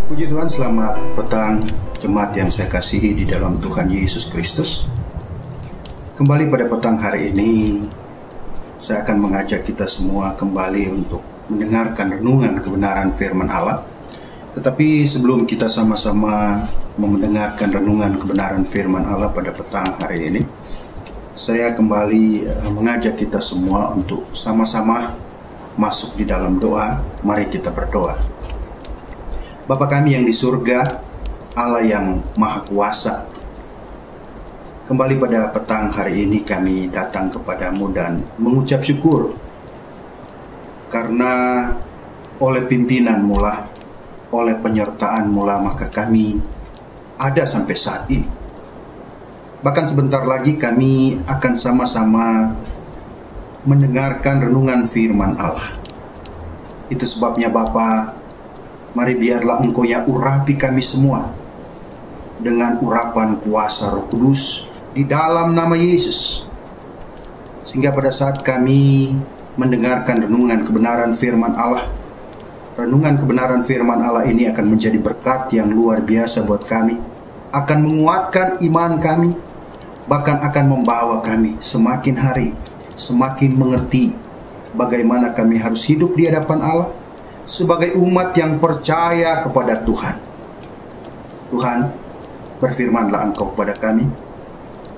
Puji Tuhan, selamat petang jemaat yang saya kasihi di dalam Tuhan Yesus Kristus. Kembali pada petang hari ini, saya akan mengajak kita semua kembali untuk mendengarkan renungan kebenaran firman Allah. Tetapi sebelum kita sama-sama mendengarkan renungan kebenaran firman Allah pada petang hari ini, saya kembali mengajak kita semua untuk sama-sama masuk di dalam doa. Mari kita berdoa. Bapa kami yang di surga, Allah yang Maha Kuasa, kembali pada petang hari ini kami datang kepadamu dan mengucap syukur karena oleh pimpinan-Mu lah, oleh penyertaan-Mu lah, maka kami ada sampai saat ini. Bahkan sebentar lagi kami akan sama-sama mendengarkan renungan firman Allah. Itu sebabnya Bapa, mari biarlah Engkau yang urapi kami semua dengan urapan kuasa Roh Kudus di dalam nama Yesus. Sehingga pada saat kami mendengarkan renungan kebenaran firman Allah, renungan kebenaran firman Allah ini akan menjadi berkat yang luar biasa buat kami, akan menguatkan iman kami, bahkan akan membawa kami semakin hari semakin mengerti bagaimana kami harus hidup di hadapan Allah sebagai umat yang percaya kepada Tuhan. Tuhan, berfirmanlah Engkau kepada kami,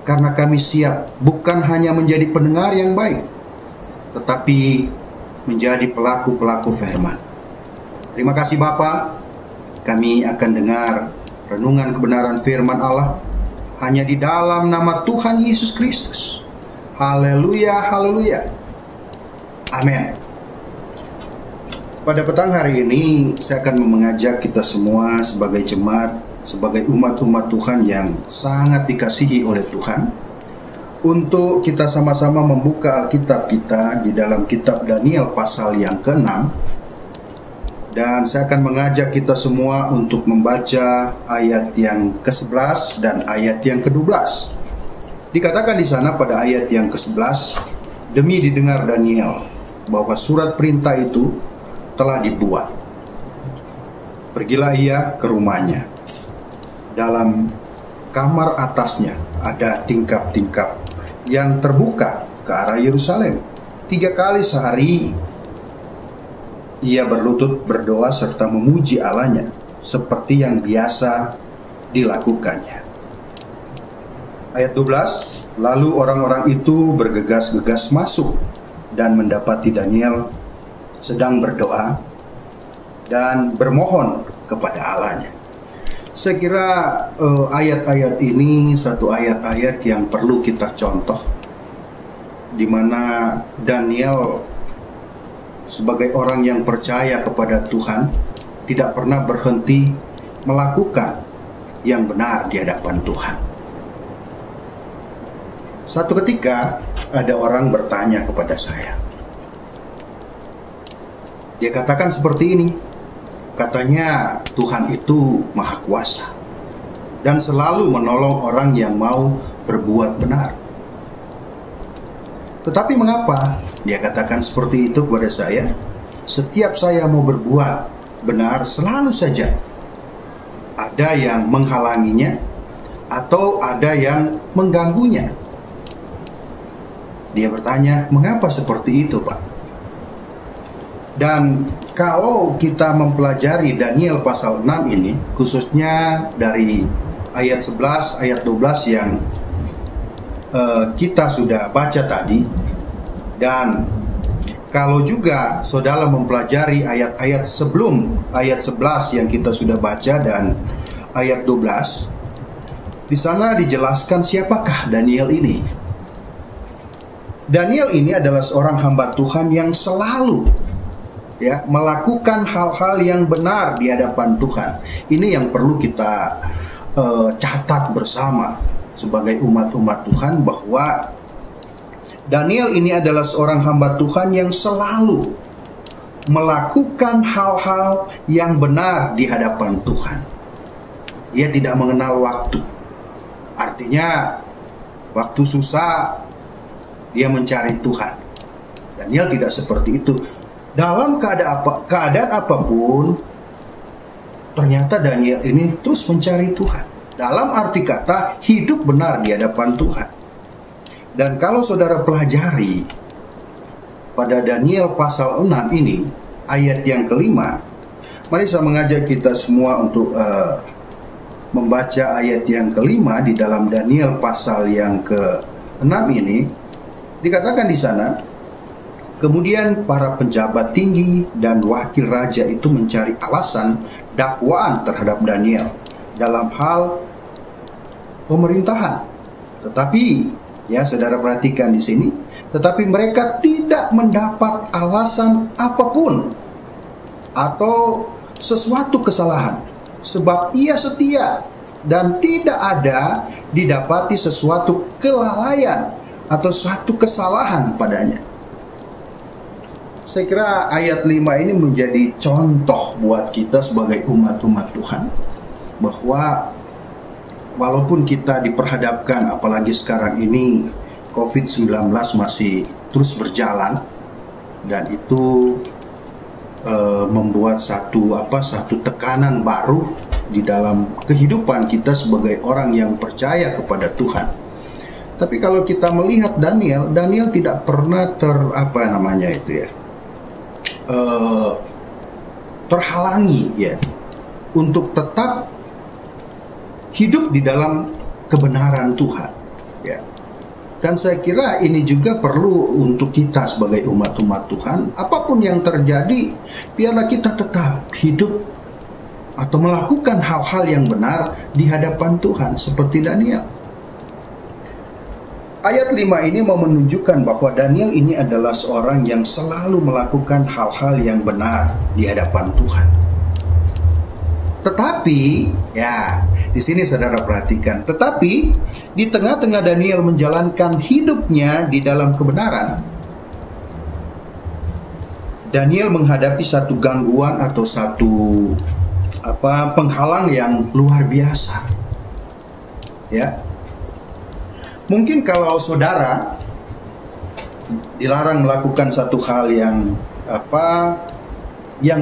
karena kami siap bukan hanya menjadi pendengar yang baik, tetapi menjadi pelaku-pelaku firman. Terima kasih Bapa. Kami akan dengar renungan kebenaran firman Allah hanya di dalam nama Tuhan Yesus Kristus. Haleluya, haleluya. Amin. Pada petang hari ini, saya akan mengajak kita semua sebagai jemaat, sebagai umat-umat Tuhan yang sangat dikasihi oleh Tuhan, untuk kita sama-sama membuka Alkitab kita di dalam kitab Daniel pasal yang ke-6. Dan saya akan mengajak kita semua untuk membaca ayat yang ke-11 dan ayat yang ke-12. Dikatakan di sana pada ayat yang ke-11, demi didengar Daniel bahwa surat perintah itu telah dibuat. Pergilah ia ke rumahnya. Dalam kamar atasnya ada tingkap-tingkap yang terbuka ke arah Yerusalem. 3 kali sehari ia berlutut berdoa serta memuji Allahnya seperti yang biasa dilakukannya. Ayat 12, lalu orang-orang itu bergegas-gegas masuk dan mendapati Daniel sedang berdoa dan bermohon kepada Allahnya. Saya kira ayat-ayat ini satu ayat-ayat yang perlu kita contoh, di mana Daniel sebagai orang yang percaya kepada Tuhan tidak pernah berhenti melakukan yang benar di hadapan Tuhan. Satu ketika ada orang bertanya kepada saya. Dia katakan seperti ini, katanya Tuhan itu Maha Kuasa dan selalu menolong orang yang mau berbuat benar. Tetapi mengapa dia katakan seperti itu kepada saya? Setiap saya mau berbuat benar, selalu saja ada yang menghalanginya atau ada yang mengganggunya. Dia bertanya, mengapa seperti itu, Pak? Dan kalau kita mempelajari Daniel pasal 6 ini, khususnya dari ayat 11, ayat 12 yang kita sudah baca tadi, dan kalau juga saudara mempelajari ayat-ayat sebelum ayat 11 yang kita sudah baca dan ayat 12, di sana dijelaskan siapakah Daniel ini. Daniel ini adalah seorang hamba Tuhan yang selalu melakukan hal-hal yang benar di hadapan Tuhan. Ini yang perlu kita catat bersama sebagai umat-umat Tuhan, bahwa Daniel ini adalah seorang hamba Tuhan yang selalu melakukan hal-hal yang benar di hadapan Tuhan. Dia tidak mengenal waktu. Artinya waktu susah dia mencari Tuhan. Daniel tidak seperti itu. Dalam keadaan apapun, ternyata Daniel ini terus mencari Tuhan. Dalam arti kata, hidup benar di hadapan Tuhan. Dan kalau saudara pelajari pada Daniel pasal 6 ini, ayat yang kelima, mari saya mengajak kita semua untuk membaca ayat yang kelima di dalam Daniel pasal yang ke-6 ini. Dikatakan di sana, kemudian para pejabat tinggi dan wakil raja itu mencari alasan dakwaan terhadap Daniel dalam hal pemerintahan. Tetapi, ya saudara perhatikan di sini, tetapi mereka tidak mendapat alasan apapun atau sesuatu kesalahan, sebab ia setia dan tidak ada didapati sesuatu kelalaian atau suatu kesalahan padanya. Saya kira ayat 5 ini menjadi contoh buat kita sebagai umat-umat Tuhan, bahwa walaupun kita diperhadapkan, apalagi sekarang ini COVID-19 masih terus berjalan, dan itu membuat satu tekanan baru di dalam kehidupan kita sebagai orang yang percaya kepada Tuhan. Tapi kalau kita melihat Daniel tidak pernah terhalangi ya untuk tetap hidup di dalam kebenaran Tuhan ya. Dan saya kira ini juga perlu untuk kita sebagai umat-umat Tuhan. Apapun yang terjadi, biarlah kita tetap hidup atau melakukan hal-hal yang benar di hadapan Tuhan seperti Daniel. Ayat 5 ini mau menunjukkan bahwa Daniel ini adalah seorang yang selalu melakukan hal-hal yang benar di hadapan Tuhan. Tetapi, ya, di sini saudara perhatikan, tetapi di tengah-tengah Daniel menjalankan hidupnya di dalam kebenaran, Daniel menghadapi satu gangguan atau satu penghalang yang luar biasa. Ya. Mungkin kalau saudara dilarang melakukan satu hal yang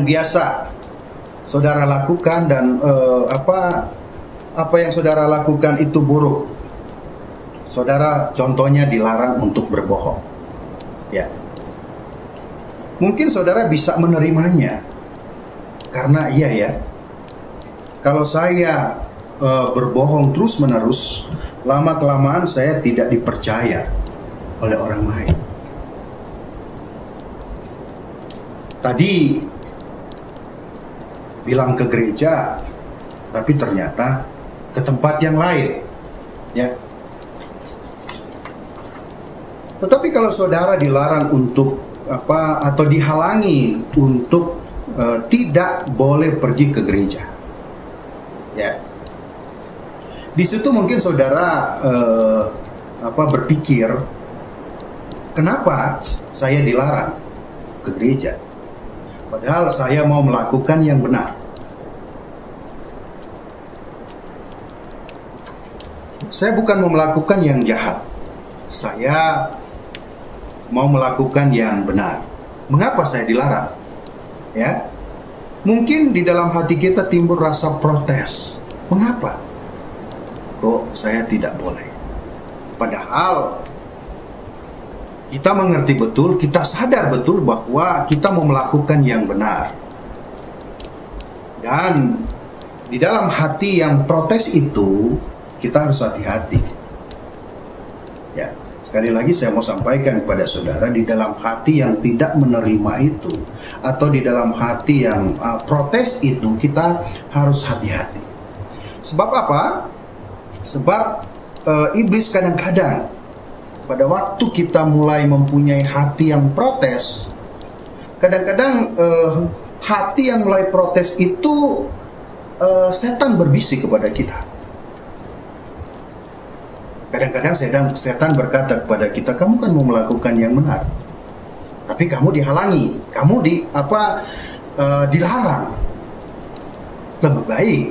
biasa saudara lakukan, dan apa yang saudara lakukan itu buruk. Saudara contohnya dilarang untuk berbohong. Ya. Mungkin saudara bisa menerimanya. Karena iya ya. Kalau saya berbohong terus-menerus, lama-kelamaan saya tidak dipercaya oleh orang lain. Tadi bilang ke gereja, tapi ternyata ke tempat yang lain, ya. Tetapi kalau saudara dilarang untuk atau dihalangi untuk tidak boleh pergi ke gereja, ya. Di situ mungkin saudara berpikir, kenapa saya dilarang ke gereja? Padahal saya mau melakukan yang benar. Saya bukan mau melakukan yang jahat. Saya mau melakukan yang benar. Mengapa saya dilarang? Ya. Mungkin di dalam hati kita timbul rasa protes. Mengapa kok saya tidak boleh? Padahal kita mengerti betul, kita sadar betul bahwa kita mau melakukan yang benar. Dan di dalam hati yang protes itu, kita harus hati-hati. Ya, sekali lagi saya mau sampaikan kepada saudara, di dalam hati yang tidak menerima itu, atau di dalam hati yang protes itu, kita harus hati-hati. Sebab apa? Sebab iblis kadang-kadang pada waktu kita mulai mempunyai hati yang protes, kadang-kadang hati yang mulai protes itu setan berbisik kepada kita. Kadang-kadang setan berkata kepada kita, kamu kan mau melakukan yang benar, tapi kamu dihalangi, kamu dilarang. Lebih baik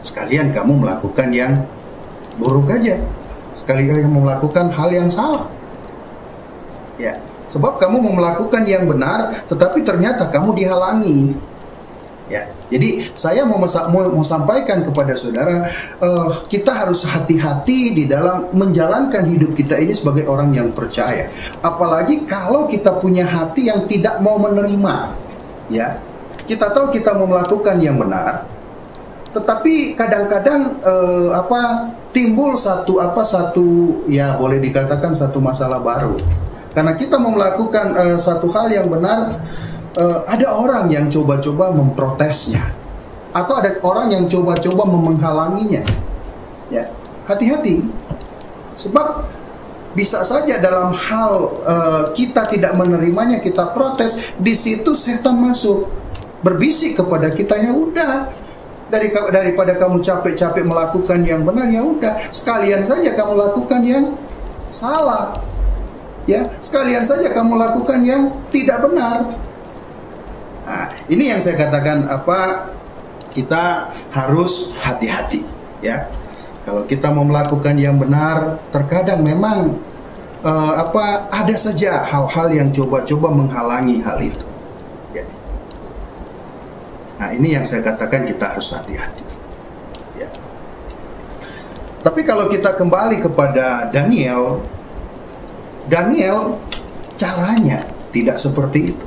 sekalian kamu melakukan yang buruk aja, sekalian kamu melakukan hal yang salah. Ya, sebab kamu mau melakukan yang benar, tetapi ternyata kamu dihalangi. Ya, Jadi saya mau sampaikan kepada saudara, kita harus hati-hati di dalam menjalankan hidup kita ini sebagai orang yang percaya. Apalagi kalau kita punya hati yang tidak mau menerima, ya. Kita tahu kita mau melakukan yang benar, tetapi kadang-kadang timbul satu ya boleh dikatakan satu masalah baru. Karena kita mau melakukan satu hal yang benar, ada orang yang coba-coba memprotesnya, atau ada orang yang coba-coba menghalanginya. Ya, hati-hati, sebab bisa saja dalam hal kita tidak menerimanya, kita protes, di situ setan masuk, berbisik kepada kita, ya udah, daripada kamu capek-capek melakukan yang benar, ya udah, sekalian saja kamu lakukan yang salah. Ya, sekalian saja kamu lakukan yang tidak benar. Nah, ini yang saya katakan kita harus hati-hati, ya. Kalau kita mau melakukan yang benar, terkadang memang ada saja hal-hal yang coba-coba menghalangi hal itu. Ya. Nah, ini yang saya katakan kita harus hati-hati. Ya. Tapi kalau kita kembali kepada Daniel caranya tidak seperti itu.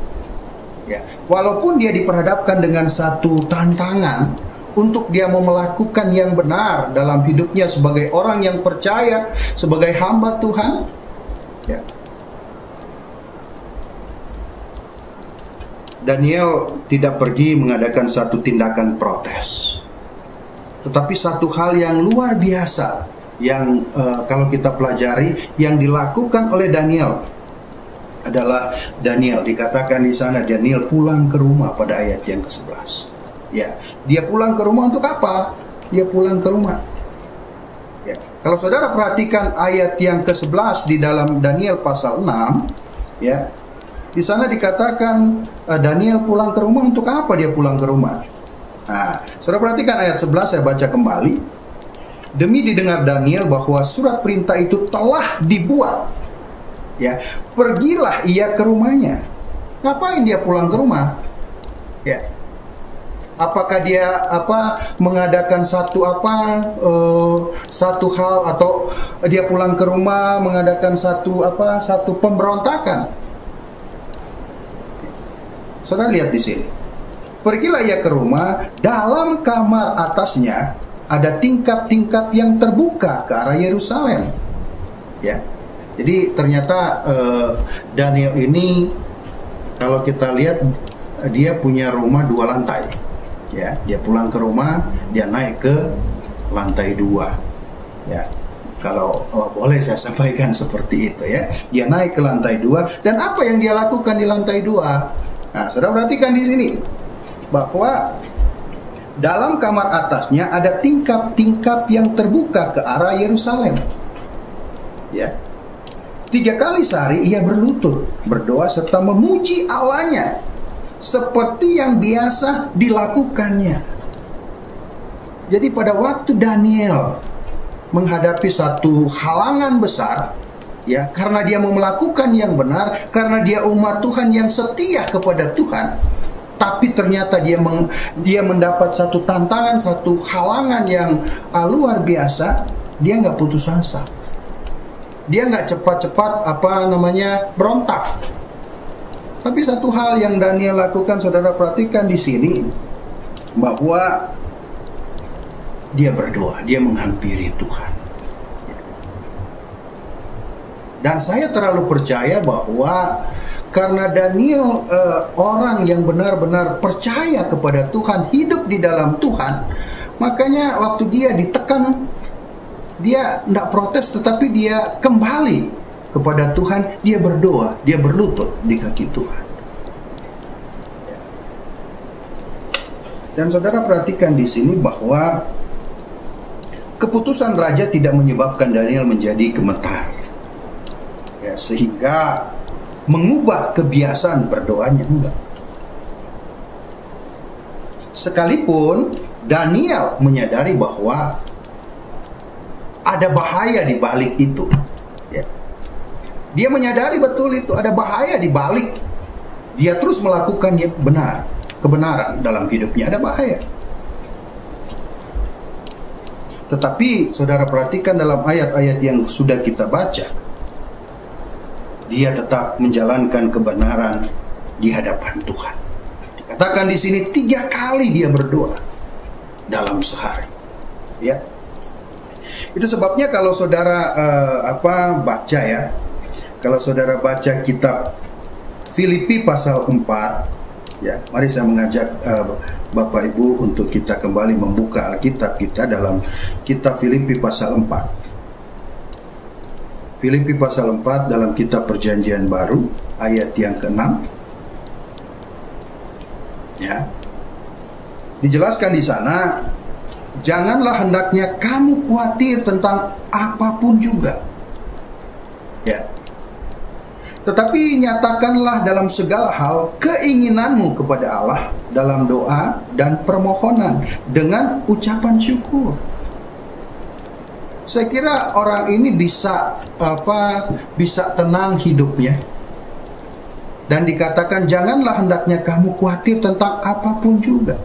Ya, walaupun dia diperhadapkan dengan satu tantangan untuk dia mau melakukan yang benar dalam hidupnya sebagai orang yang percaya, sebagai hamba Tuhan, ya. Daniel tidak pergi mengadakan satu tindakan protes, tetapi satu hal yang luar biasa yang kalau kita pelajari yang dilakukan oleh Daniel adalah dikatakan di sana Daniel pulang ke rumah pada ayat yang ke-11. Ya, dia pulang ke rumah untuk apa? Dia pulang ke rumah. Ya, kalau saudara perhatikan ayat yang ke-11 di dalam Daniel pasal 6, ya. Di sana dikatakan Daniel pulang ke rumah untuk apa dia pulang ke rumah? Nah, saudara perhatikan ayat 11, saya baca kembali. Demi didengar Daniel bahwa surat perintah itu telah dibuat, ya, pergilah ia ke rumahnya. Ngapain dia pulang ke rumah? Ya, apakah dia mengadakan satu hal, atau dia pulang ke rumah mengadakan satu pemberontakan? Saudara lihat di sini. Pergilah ia ke rumah, dalam kamar atasnya ada tingkap-tingkap yang terbuka ke arah Yerusalem. Ya. Jadi ternyata Daniel ini kalau kita lihat dia punya rumah 2 lantai. Ya, dia pulang ke rumah, dia naik ke lantai 2. Ya. Kalau boleh saya sampaikan seperti itu, ya. Dia naik ke lantai 2, dan apa yang dia lakukan di lantai 2? Nah, saudara perhatikan di sini bahwa dalam kamar atasnya ada tingkap-tingkap yang terbuka ke arah Yerusalem. Ya. 3 kali sehari ia berlutut, berdoa serta memuji Allahnya seperti yang biasa dilakukannya. Jadi pada waktu Daniel menghadapi satu halangan besar, ya, karena dia mau melakukan yang benar, karena dia umat Tuhan yang setia kepada Tuhan, tapi ternyata dia mendapat satu tantangan, satu halangan yang luar biasa. Dia nggak putus asa. Dia nggak cepat-cepat berontak. Tapi satu hal yang Daniel lakukan, saudara perhatikan di sini, bahwa dia berdoa, dia menghampiri Tuhan. Dan saya terlalu percaya bahwa karena Daniel orang yang benar-benar percaya kepada Tuhan, hidup di dalam Tuhan, makanya waktu dia ditekan, dia tidak protes, tetapi dia kembali kepada Tuhan, dia berdoa, dia berlutut di kaki Tuhan. Dan saudara perhatikan di sini bahwa keputusan raja tidak menyebabkan Daniel menjadi gemetar, ya, sehingga mengubah kebiasaan berdoanya, enggak. Sekalipun Daniel menyadari bahwa ada bahaya di balik itu, ya. Dia menyadari betul itu ada bahaya di balik. Dia terus melakukan yang benar. kebenaran dalam hidupnya, ada bahaya. Tetapi saudara perhatikan dalam ayat-ayat yang sudah kita baca, dia tetap menjalankan kebenaran di hadapan Tuhan. Dikatakan di sini 3 kali dia berdoa dalam sehari. Ya. Itu sebabnya kalau saudara baca ya, kalau saudara baca kitab Filipi pasal 4, ya, mari saya mengajak Bapak Ibu untuk kita kembali membuka Alkitab kita dalam kitab Filipi pasal 4. Filipi pasal 4 dalam kitab Perjanjian Baru ayat yang ke-6. Ya. Dijelaskan di sana, janganlah hendaknya kamu khawatir tentang apapun juga. Ya. Tetapi nyatakanlah dalam segala hal keinginanmu kepada Allah dalam doa dan permohonan dengan ucapan syukur. Saya kira orang ini bisa tenang hidupnya. Dan dikatakan janganlah hendaknya kamu khawatir tentang apapun juga.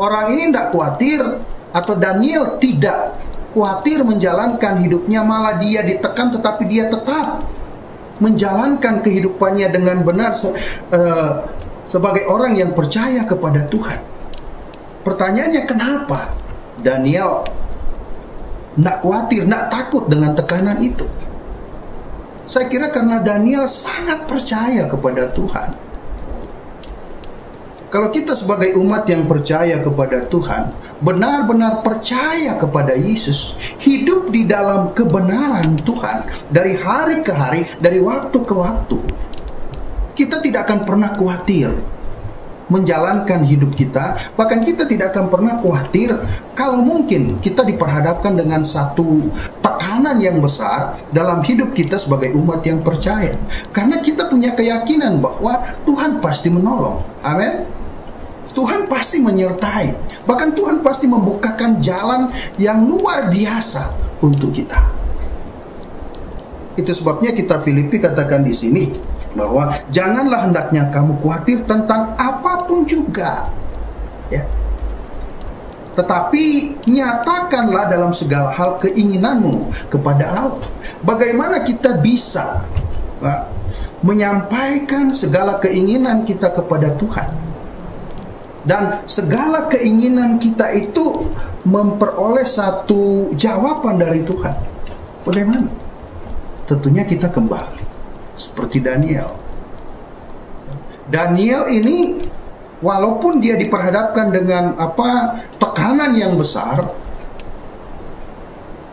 Orang ini tidak khawatir, atau Daniel tidak khawatir menjalankan hidupnya, malah dia ditekan tetapi dia tetap menjalankan kehidupannya dengan benar sebagai orang yang percaya kepada Tuhan. Pertanyaannya, kenapa Daniel tidak khawatir, tidak takut dengan tekanan itu? Saya kira karena Daniel sangat percaya kepada Tuhan. Kalau kita sebagai umat yang percaya kepada Tuhan, benar-benar percaya kepada Yesus, hidup di dalam kebenaran Tuhan dari hari ke hari, dari waktu ke waktu, kita tidak akan pernah khawatir menjalankan hidup kita. Bahkan kita tidak akan pernah khawatir kalau mungkin kita diperhadapkan dengan satu tekanan yang besar dalam hidup kita sebagai umat yang percaya. Karena kita punya keyakinan bahwa Tuhan pasti menolong. Amin. Tuhan pasti menyertai. Bahkan Tuhan pasti membukakan jalan yang luar biasa untuk kita. Itu sebabnya kitab Filipi katakan di sini bahwa janganlah hendaknya kamu khawatir tentang apapun juga. Ya. Tetapi nyatakanlah dalam segala hal keinginanmu kepada Allah. Bagaimana kita bisa menyampaikan segala keinginan kita kepada Tuhan? Dan segala keinginan kita itu memperoleh satu jawaban dari Tuhan. Bagaimana? Tentunya kita kembali seperti Daniel. Daniel ini walaupun dia diperhadapkan dengan tekanan yang besar,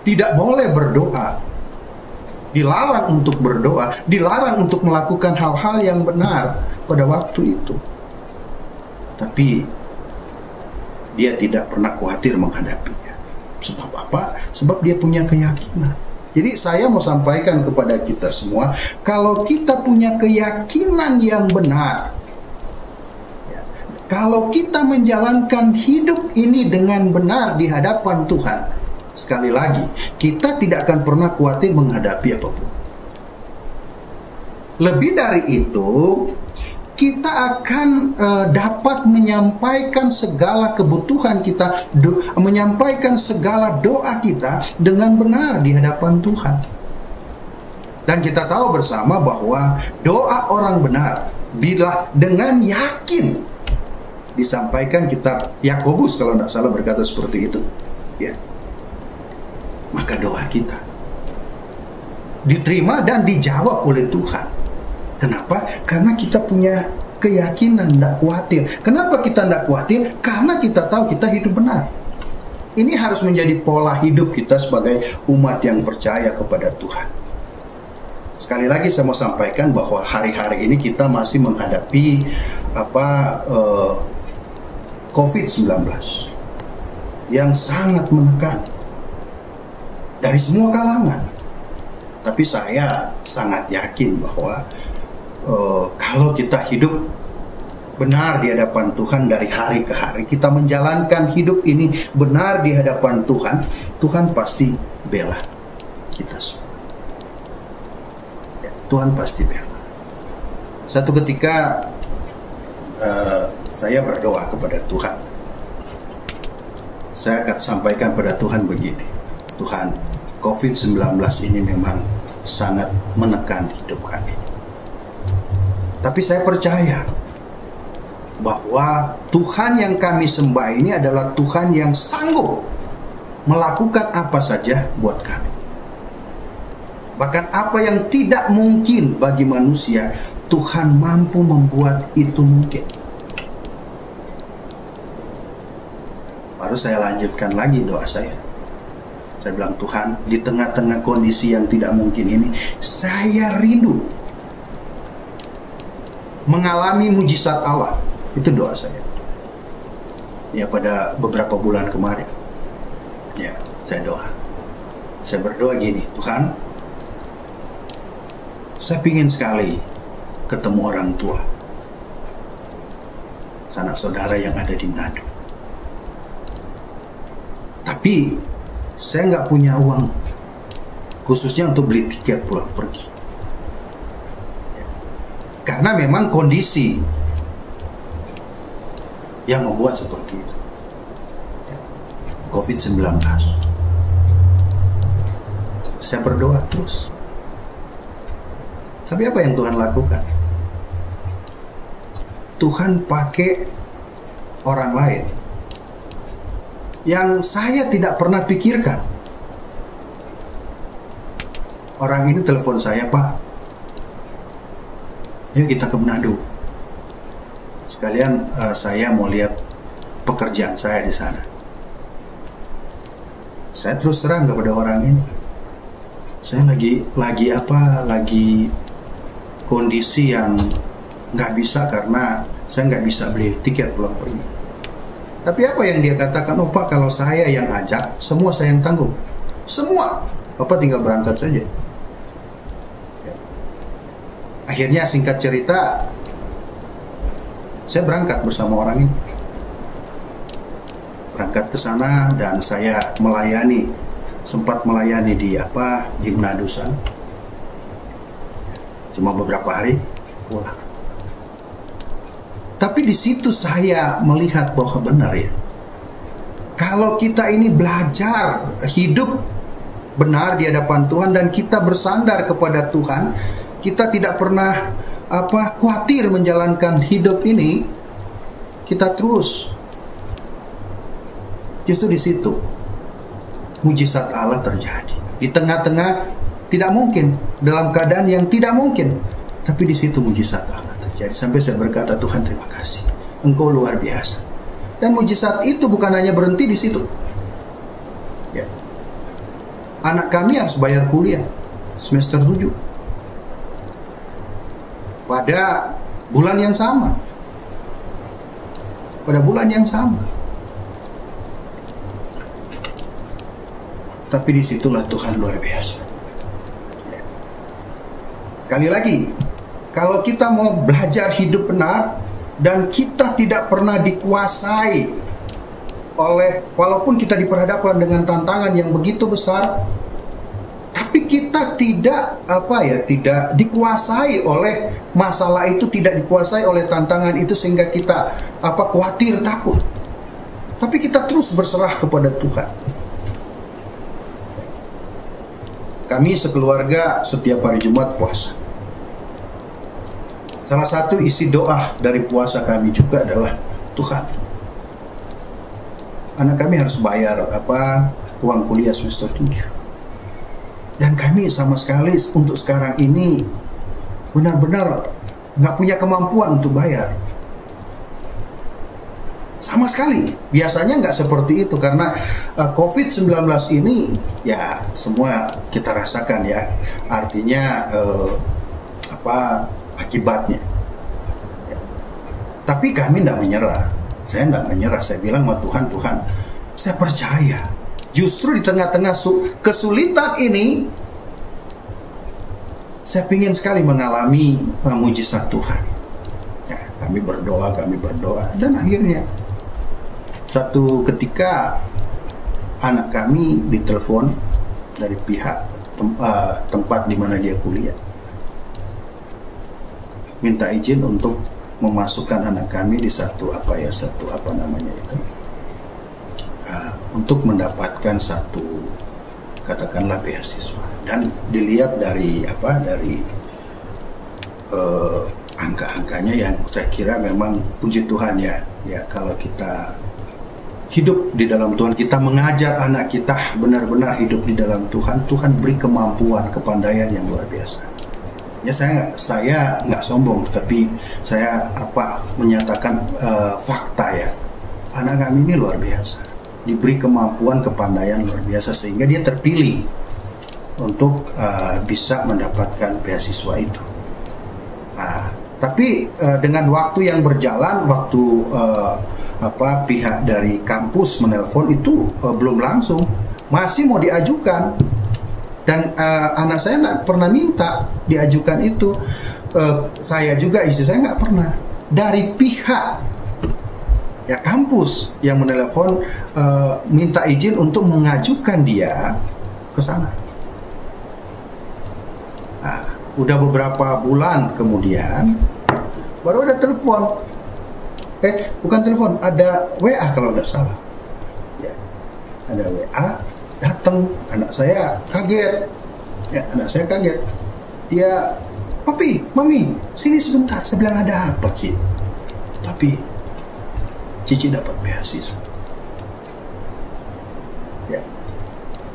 tidak boleh berdoa. Dilarang untuk berdoa, dilarang untuk melakukan hal-hal yang benar pada waktu itu. Tapi dia tidak pernah khawatir menghadapinya. Sebab apa? Sebab dia punya keyakinan. Jadi saya mau sampaikan kepada kita semua, kalau kita punya keyakinan yang benar, ya, kalau kita menjalankan hidup ini dengan benar di hadapan Tuhan, sekali lagi, kita tidak akan pernah khawatir menghadapi apapun. Lebih dari itu, kita akan dapat menyampaikan segala kebutuhan kita, menyampaikan segala doa kita dengan benar di hadapan Tuhan. Dan kita tahu bersama bahwa doa orang benar bila dengan yakin disampaikan, kitab Yakobus kalau tidak salah berkata seperti itu, ya, maka doa kita diterima dan dijawab oleh Tuhan. Kenapa? Karena kita punya keyakinan, tidak khawatir. Kenapa kita tidak khawatir? Karena kita tahu kita hidup benar. Ini harus menjadi pola hidup kita sebagai umat yang percaya kepada Tuhan. Sekali lagi saya mau sampaikan bahwa hari-hari ini kita masih menghadapi COVID-19 yang sangat menekan dari semua kalangan. Tapi saya sangat yakin bahwa kalau kita hidup benar di hadapan Tuhan dari hari ke hari, kita menjalankan hidup ini benar di hadapan Tuhan, Tuhan pasti bela kita semua. Ya, Tuhan pasti bela. Satu ketika saya berdoa kepada Tuhan. Saya akan sampaikan pada Tuhan begini, Tuhan, COVID-19 ini memang sangat menekan hidup kami. Tapi saya percaya bahwa Tuhan yang kami sembah ini adalah Tuhan yang sanggup melakukan apa saja buat kami. Bahkan apa yang tidak mungkin bagi manusia, Tuhan mampu membuat itu mungkin. Baru saya lanjutkan lagi doa saya. Saya bilang, Tuhan, di tengah-tengah kondisi yang tidak mungkin ini, saya rindu mengalami mujizat Allah. Itu doa saya. Ya, pada beberapa bulan kemarin. Ya, saya doa. Saya berdoa gini, Tuhan, saya ingin sekali ketemu orang tua, sanak saudara yang ada di Manado. Tapi saya nggak punya uang khususnya untuk beli tiket pulang pergi. Karena memang kondisi yang membuat seperti itu. COVID-19. Saya berdoa terus. Tapi apa yang Tuhan lakukan? Tuhan pakai orang lain yang saya tidak pernah pikirkan. Orang ini telepon saya, Pak, yuk kita ke Manado. Sekalian saya mau lihat pekerjaan saya di sana. Saya terus terang kepada orang ini, saya lagi kondisi yang nggak bisa karena saya nggak bisa beli tiket pulang pergi. Tapi apa yang dia katakan, oh Pak, kalau saya yang ajak, semua saya yang tanggung. Semua, Bapak tinggal berangkat saja. Akhirnya singkat cerita, saya berangkat bersama orang ini. Berangkat ke sana dan saya sempat melayani di Manado sana. Cuma beberapa hari pulang. Tapi di situ saya melihat bahwa benar ya, kalau kita ini belajar hidup benar di hadapan Tuhan dan kita bersandar kepada Tuhan, kita tidak pernah khawatir menjalankan hidup ini, kita terus. Justru di situ mujizat Allah terjadi. Di tengah-tengah tidak mungkin, dalam keadaan yang tidak mungkin, tapi di situ mujizat Allah. Jadi sampai saya berkata, Tuhan terima kasih, Engkau luar biasa. Dan mujizat itu bukan hanya berhenti di situ. Ya. Anak kami harus bayar kuliah semester 7 pada bulan yang sama. Tapi disitulah Tuhan luar biasa. Ya. Sekali lagi, kalau kita mau belajar hidup benar dan kita tidak pernah dikuasai walaupun kita diperhadapkan dengan tantangan yang begitu besar, tapi kita tidak dikuasai oleh masalah itu, tidak dikuasai oleh tantangan itu sehingga kita khawatir, takut. Tapi kita terus berserah kepada Tuhan. Kami sekeluarga setiap hari Jumat puasa. Salah satu isi doa dari puasa kami juga adalah, Tuhan, anak kami harus bayar uang kuliah semester 7. Dan kami sama sekali untuk sekarang ini benar-benar nggak punya kemampuan untuk bayar. Sama sekali. Biasanya nggak seperti itu karena COVID-19 ini ya semua kita rasakan ya. Artinya akibatnya. Ya. Tapi kami tidak menyerah. Saya tidak menyerah. Saya bilang sama Tuhan, saya percaya. Justru di tengah-tengah kesulitan ini, saya ingin sekali mengalami mujizat Tuhan. Ya, kami berdoa, dan akhirnya satu ketika anak kami ditelepon dari pihak tempat di mana dia kuliah, minta izin untuk memasukkan anak kami di satu untuk mendapatkan satu, katakanlah, beasiswa. Dan dilihat dari angka-angkanya yang saya kira memang puji Tuhan ya kalau kita hidup di dalam Tuhan, kita mengajar anak kita benar-benar hidup di dalam Tuhan, Tuhan beri kemampuan, kepandaian yang luar biasa. Ya, saya nggak sombong, tetapi saya menyatakan fakta ya. Anak kami ini luar biasa, diberi kemampuan, kepandaian luar biasa sehingga dia terpilih untuk bisa mendapatkan beasiswa itu. Nah, tapi dengan waktu yang berjalan, waktu pihak dari kampus menelpon itu belum langsung, masih mau diajukan. Dan anak saya nggak pernah minta diajukan itu. Saya juga, istri saya nggak pernah. Dari pihak ya kampus yang menelpon minta izin untuk mengajukan dia ke sana. Nah, udah beberapa bulan kemudian baru ada telepon. Bukan telepon, ada WA kalau tidak salah. Ya, ada WA datang, anak saya kaget. Ya, anak saya kaget. Dia, "Papi, Mami, sini sebentar." Saya bilang, "Ada apa, Ci?" "Tapi Cici dapat beasiswa." Ya,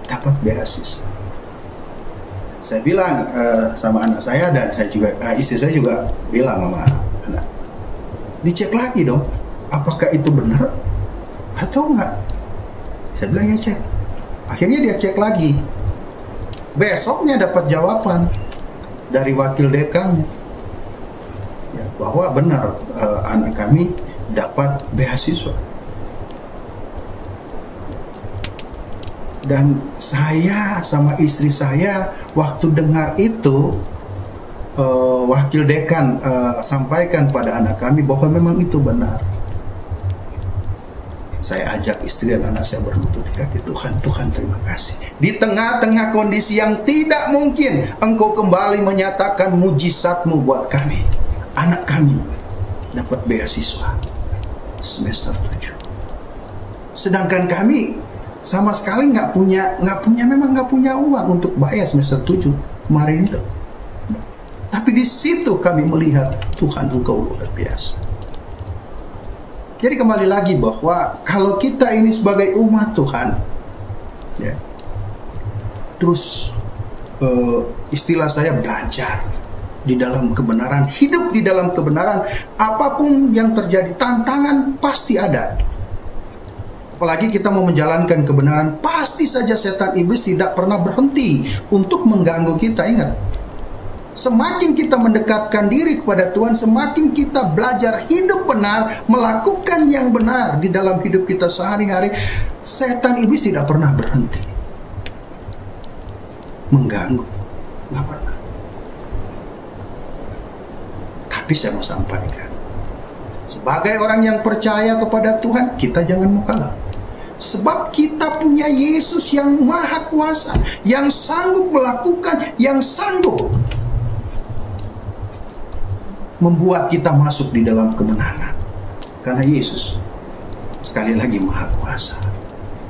dapat beasiswa. Saya bilang sama anak saya, dan saya juga istri saya juga bilang sama anak, "Dicek lagi dong, apakah itu benar atau enggak?" Saya bilang, "Ya, cek." Akhirnya dia cek lagi. Besoknya dapat jawaban dari wakil dekannya ya, bahwa benar anak kami dapat beasiswa. Dan saya sama istri saya waktu dengar itu, wakil dekan sampaikan pada anak kami bahwa memang itu benar. Saya ajak istri dan anak saya berlutut di kaki Tuhan. "Tuhan, terima kasih. Di tengah-tengah kondisi yang tidak mungkin, Engkau kembali menyatakan mujizat-Mu buat kami. Anak kami dapat beasiswa semester 7. Sedangkan kami sama sekali nggak punya uang untuk bayar semester 7 kemarin itu. Tapi di situ kami melihat Tuhan, Engkau luar biasa." Jadi kembali lagi bahwa kalau kita ini sebagai umat Tuhan, ya, terus istilah saya belajar di dalam kebenaran, hidup di dalam kebenaran, apapun yang terjadi, tantangan pasti ada. Apalagi kita mau menjalankan kebenaran, pasti saja setan iblis tidak pernah berhenti untuk mengganggu kita. Ingat, semakin kita mendekatkan diri kepada Tuhan, semakin kita belajar hidup benar, melakukan yang benar di dalam hidup kita sehari-hari, setan iblis tidak pernah berhenti mengganggu. Nggak pernah. Tapi saya mau sampaikan, sebagai orang yang percaya kepada Tuhan, kita jangan mau kalah. Sebab kita punya Yesus yang maha kuasa, yang sanggup melakukan, yang sanggup membuat kita masuk di dalam kemenangan. Karena Yesus sekali lagi maha kuasa.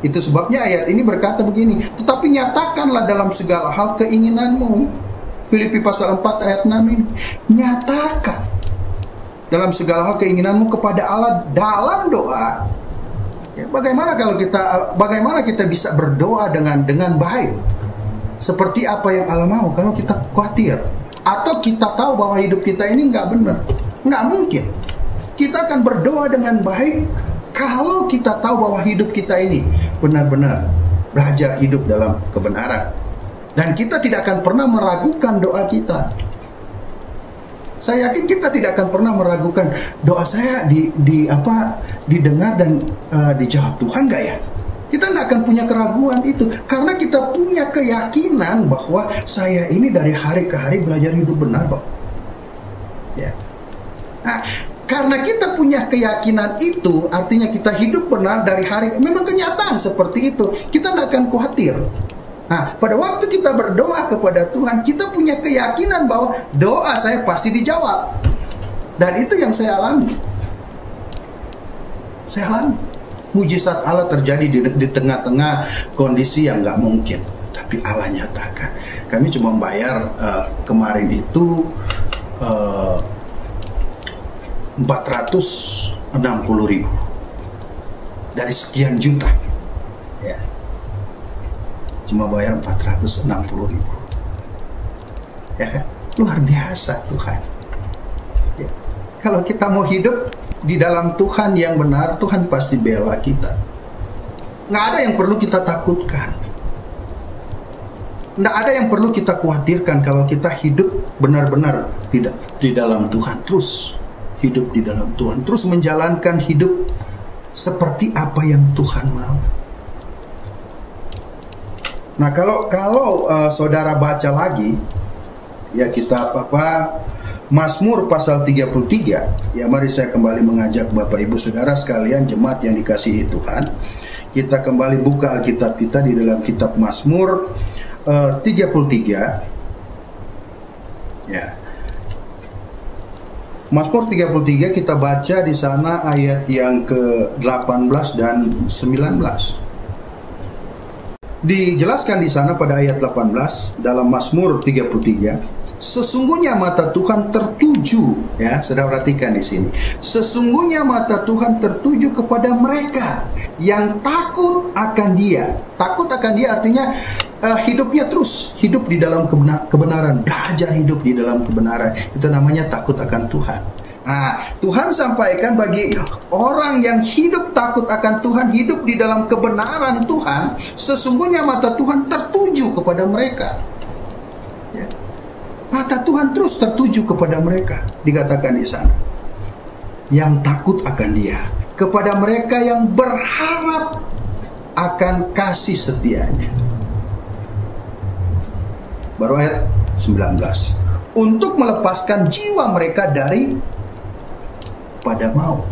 Itu sebabnya ayat ini berkata begini, "Tetapi nyatakanlah dalam segala hal keinginanmu." Filipi pasal 4 ayat 6 ini. Nyatakan dalam segala hal keinginanmu kepada Allah dalam doa. Ya, bagaimana kita bisa berdoa dengan baik? Seperti apa yang Allah mau kalau kita khawatir? Atau kita tahu bahwa hidup kita ini nggak benar. Nggak mungkin. Kita akan berdoa dengan baik kalau kita tahu bahwa hidup kita ini benar-benar belajar hidup dalam kebenaran. Dan kita tidak akan pernah meragukan doa kita. Saya yakin kita tidak akan pernah meragukan doa saya didengar dan dijawab Tuhan nggak ya? Kita tidak akan punya keraguan itu, karena kita punya keyakinan bahwa saya ini dari hari ke hari belajar hidup benar kok. Ya. Nah, karena kita punya keyakinan itu, artinya kita hidup benar dari hari. Memang kenyataan seperti itu. Kita tidak akan khawatir. Nah, pada waktu kita berdoa kepada Tuhan, kita punya keyakinan bahwa doa saya pasti dijawab. Dan itu yang saya alami. Saya alami. Mujizat Allah terjadi di tengah-tengah kondisi yang nggak mungkin. Tapi Allah nyatakan. Kami cuma bayar kemarin itu 460.000 dari sekian juta. Ya. Cuma bayar 460.000. Ya kan? Luar biasa Tuhan. Ya. Kalau kita mau hidup di dalam Tuhan yang benar, Tuhan pasti bela kita. Nggak ada yang perlu kita takutkan. Nggak ada yang perlu kita khawatirkan kalau kita hidup benar-benar di dalam Tuhan. Terus hidup di dalam Tuhan. Terus menjalankan hidup seperti apa yang Tuhan mau. Nah, kalau saudara baca lagi, ya kita Mazmur pasal 33. Ya, mari saya kembali mengajak Bapak Ibu Saudara sekalian, jemaat yang dikasihi Tuhan. Kita kembali buka Alkitab kita di dalam kitab Mazmur 33. Ya. Mazmur 33 kita baca di sana ayat yang ke-18 dan 19. Dijelaskan di sana pada ayat 18 dalam Mazmur 33, sesungguhnya mata Tuhan tertuju, ya, saudara perhatikan di sini. Sesungguhnya mata Tuhan tertuju kepada mereka yang takut akan Dia. Takut akan Dia artinya hidupnya terus hidup di dalam kebenaran, belajar hidup di dalam kebenaran. Itu namanya takut akan Tuhan. Nah, Tuhan sampaikan bagi orang yang hidup takut akan Tuhan, hidup di dalam kebenaran Tuhan, sesungguhnya mata Tuhan tertuju kepada mereka. Ya. Mata Tuhan terus tertuju kepada mereka, dikatakan di sana. Yang takut akan Dia, kepada mereka yang berharap akan kasih setianya. Baru ayat 19. Untuk melepaskan jiwa mereka dari pada maut.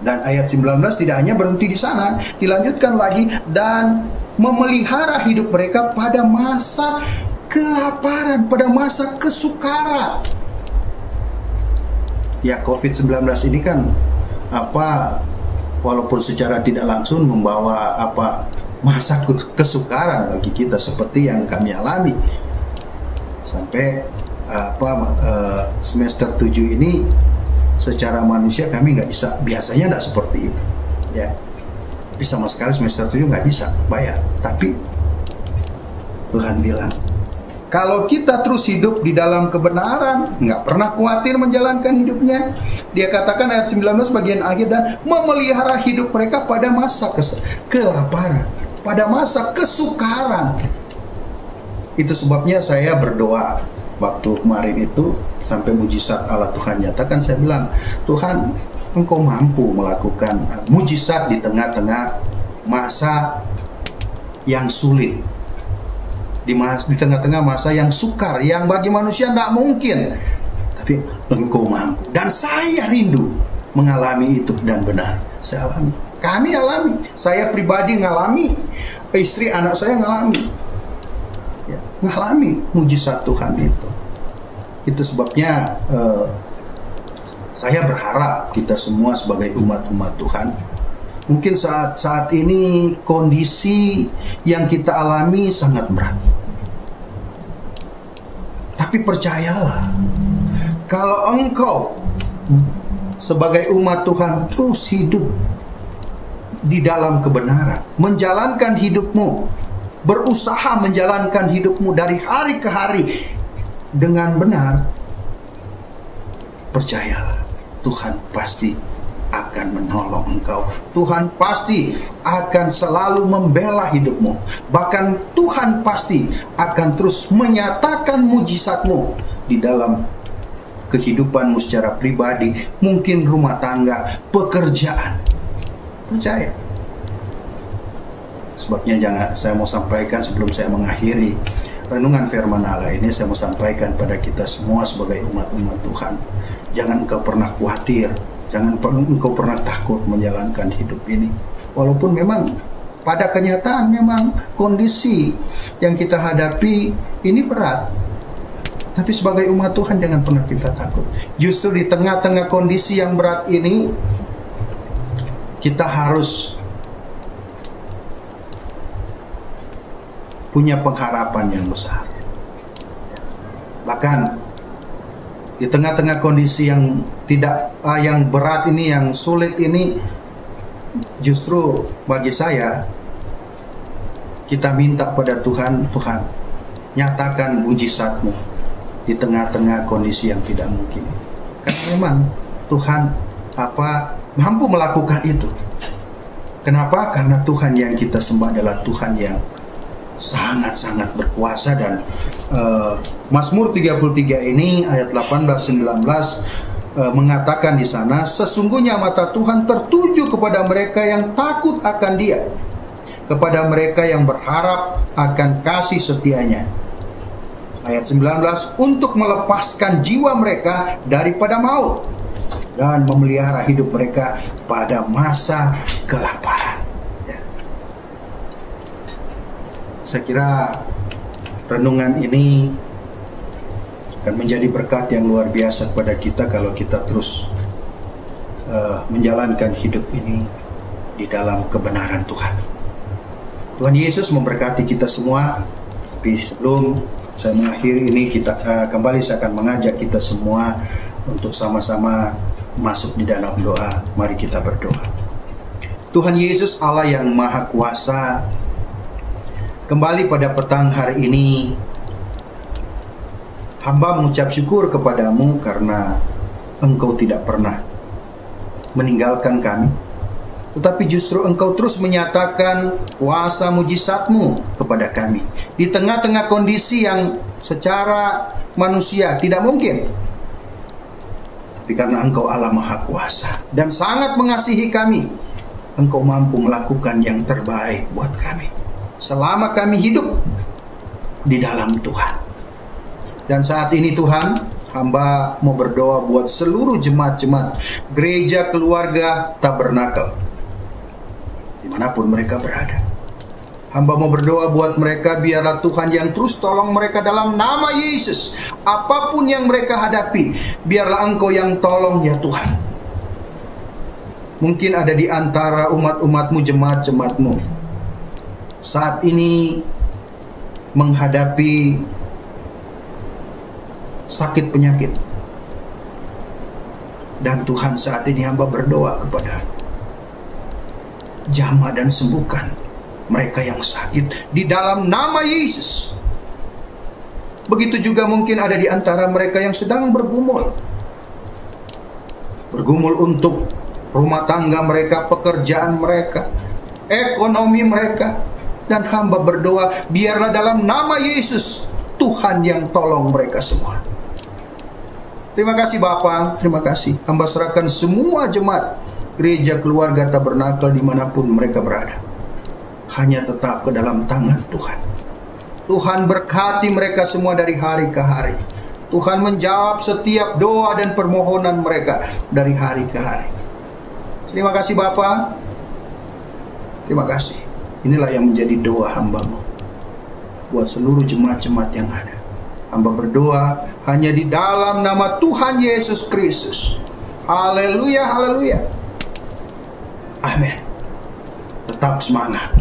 Dan ayat 19 tidak hanya berhenti di sana, dilanjutkan lagi, dan memelihara hidup mereka pada masa kelaparan, pada masa kesukaran. Ya, COVID-19 ini kan walaupun secara tidak langsung membawa masa kesukaran bagi kita seperti yang kami alami. Sampai semester 7 ini secara manusia kami nggak bisa, biasanya nggak seperti itu, ya. Tapi sama sekali semester 7 nggak bisa bayar. Tapi Tuhan bilang, kalau kita terus hidup di dalam kebenaran, nggak pernah khawatir menjalankan hidupnya. Dia katakan ayat 19 bagian akhir, dan memelihara hidup mereka pada masa kelaparan, pada masa kesukaran. Itu sebabnya saya berdoa waktu kemarin itu, sampai mujizat Allah Tuhan nyatakan. Saya bilang, Tuhan, Engkau mampu melakukan mujizat di tengah-tengah masa yang sulit, di tengah-tengah masa yang sukar, yang bagi manusia tidak mungkin. Tapi Engkau mampu, dan saya rindu mengalami itu. Dan benar, saya alami, kami alami, saya pribadi ngalami, istri anak saya ngalami, ya, ngalami mujizat Tuhan itu. Itu sebabnya saya berharap kita semua sebagai umat-umat Tuhan, mungkin saat ini kondisi yang kita alami sangat berat. Tapi percayalah, kalau engkau sebagai umat Tuhan terus hidup di dalam kebenaran, menjalankan hidupmu, berusaha menjalankan hidupmu dari hari ke hari dengan benar, percayalah, Tuhan pasti akan menolong engkau. Tuhan pasti akan selalu membela hidupmu. Bahkan Tuhan pasti akan terus menyatakan mujizatmu di dalam kehidupanmu secara pribadi, mungkin rumah tangga, pekerjaan. Percaya. Sebabnya saya mau sampaikan sebelum saya mengakhiri renungan firman Allah ini, saya mau sampaikan pada kita semua sebagai umat-umat Tuhan. Jangan engkau pernah khawatir, jangan engkau pernah takut menjalankan hidup ini. Walaupun memang pada kenyataan memang kondisi yang kita hadapi ini berat. Tapi sebagai umat Tuhan jangan pernah kita takut. Justru di tengah-tengah kondisi yang berat ini, kita harus punya pengharapan yang besar. Bahkan di tengah-tengah kondisi yang yang berat ini, yang sulit ini, justru bagi saya, kita minta pada Tuhan, Tuhan, nyatakan mujizat-Mu di tengah-tengah kondisi yang tidak mungkin. Karena memang Tuhan mampu melakukan itu. Kenapa? Karena Tuhan yang kita sembah adalah Tuhan yang sangat-sangat berkuasa. Dan Mazmur 33 ini ayat 18-19 mengatakan di sana, sesungguhnya mata Tuhan tertuju kepada mereka yang takut akan Dia, kepada mereka yang berharap akan kasih setianya. Ayat 19, untuk melepaskan jiwa mereka daripada maut dan memelihara hidup mereka pada masa kelaparan. Ya. Saya kira renungan ini akan menjadi berkat yang luar biasa kepada kita kalau kita terus menjalankan hidup ini di dalam kebenaran Tuhan. Tuhan Yesus memberkati kita semua. Tapi sebelum saya mengakhiri ini, kembali saya akan mengajak kita semua untuk sama-sama masuk di dalam doa. Mari kita berdoa. Tuhan Yesus, Allah yang Maha Kuasa, kembali pada petang hari ini, hamba mengucap syukur kepadamu karena Engkau tidak pernah meninggalkan kami, tetapi justru Engkau terus menyatakan kuasa mujizat-Mu kepada kami di tengah-tengah kondisi yang secara manusia tidak mungkin. Tapi karena Engkau Allah Maha Kuasa dan sangat mengasihi kami, Engkau mampu melakukan yang terbaik buat kami selama kami hidup di dalam Tuhan. Dan saat ini Tuhan, hamba mau berdoa buat seluruh jemaat-jemaat Gereja Keluarga Tabernakel dimanapun mereka berada. Hamba mau berdoa buat mereka, biarlah Tuhan yang terus tolong mereka dalam nama Yesus. Apapun yang mereka hadapi, biarlah Engkau yang tolong ya Tuhan. Mungkin ada di antara umat-umat-Mu, jemaat-jemaat-Mu, saat ini menghadapi sakit penyakit. Dan Tuhan, saat ini hamba berdoa kepada jamah dan sembuhkan mereka yang sakit di dalam nama Yesus. Begitu juga mungkin ada di antara mereka yang sedang bergumul untuk rumah tangga mereka, pekerjaan mereka, ekonomi mereka. Dan hamba berdoa, biarlah dalam nama Yesus Tuhan yang tolong mereka semua. Terima kasih Bapa, terima kasih. Hamba serahkan semua jemaat Gereja Keluarga Tabernakel dimanapun mereka berada, hanya tetap ke dalam tangan Tuhan. Tuhan berkati mereka semua dari hari ke hari. Tuhan menjawab setiap doa dan permohonan mereka dari hari ke hari. Terima kasih Bapa, terima kasih. Inilah yang menjadi doa hamba-Mu buat seluruh jemaat-jemaat yang ada. Hamba berdoa hanya di dalam nama Tuhan Yesus Kristus. Haleluya, haleluya. Amin. Tetap semangat.